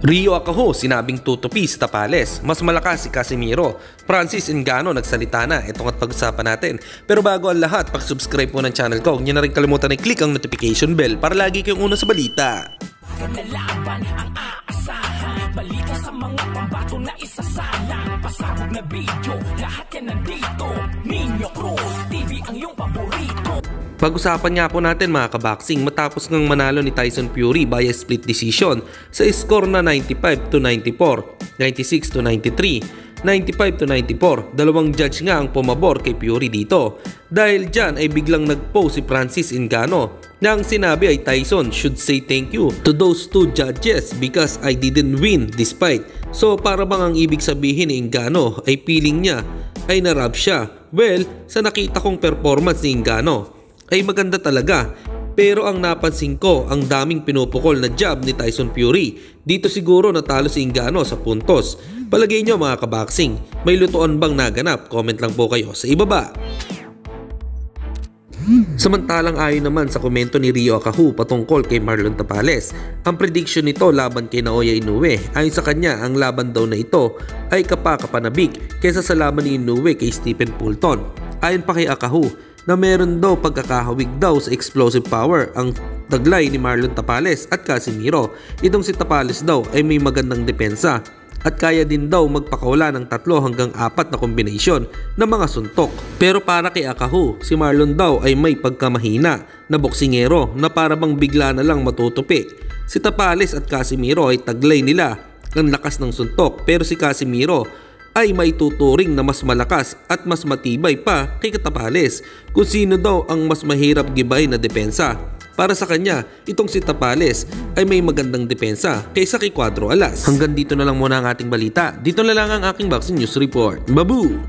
Rio Acajo sinabing tutupi si Tapales, mas malakas si Casimiro. Francis Ngannou nagsalita na, itong at pag-usapan natin. Pero bago ang lahat, pakisubscribe po ng channel ko. Huwag niyo na rin kalimutan i-click ang notification bell para lagi kayong una sa balita. Laban ang aasahan, balita sa mga pambato na isasalang, pasabog na video, lahat yan nandito. Minyo Cruz TV ang iyong paborito. Pag-usapan nga po natin mga kaboxing, matapos ngang manalo ni Tyson Fury via split decision sa score na 95-94, 96-93, 95-94, dalawang judge nga ang pumabor kay Fury dito. Dahil dyan ay biglang nag-post si Francis Ngannou na ang sinabi ay Tyson should say thank you to those two judges because I didn't win this fight. So para bang ang ibig sabihin ni Ngannou ay feeling niya ay narab siya? Well, sa nakita kong performance ni Ngannou ay maganda talaga. Pero ang napansin ko, ang daming pinupukol na jab ni Tyson Fury. Dito siguro natalo si Ngannou sa puntos. Palagay nyo mga kaboxing, may lutuan bang naganap? Comment lang po kayo sa ibaba. Samantalang ayon naman sa komento ni Rio Acajo patungkol kay Marlon Tapales, ang prediction nito laban kay Naoya Inoue. Ayon sa kanya, ang laban daw na ito ay kapakapanabik kaysa sa laban ni Inoue kay Stephen Fulton. Ayon pa kay Acajo, na meron daw pagkakahawig daw sa explosive power ang taglay ni Marlon Tapales at Casimiro. Itong si Tapales daw ay may magandang depensa at kaya din daw magpakawala ng 3 hanggang 4 na kombinasyon ng mga suntok. Pero para kay Acajo, si Marlon daw ay may pagkamahina na boksingero na para bang bigla na lang matutupi. Si Tapales at Casimiro ay taglay nila ang lakas ng suntok, pero si Casimiro ay may tuturing na mas malakas at mas matibay pa kay Tapales kung sino daw ang mas mahirap gibay na depensa. Para sa kanya, itong si Tapales ay may magandang depensa kaysa kay Cuadro Alas. Hanggang dito na lang muna ang ating balita. Dito na lang ang aking boxing news report. Babu!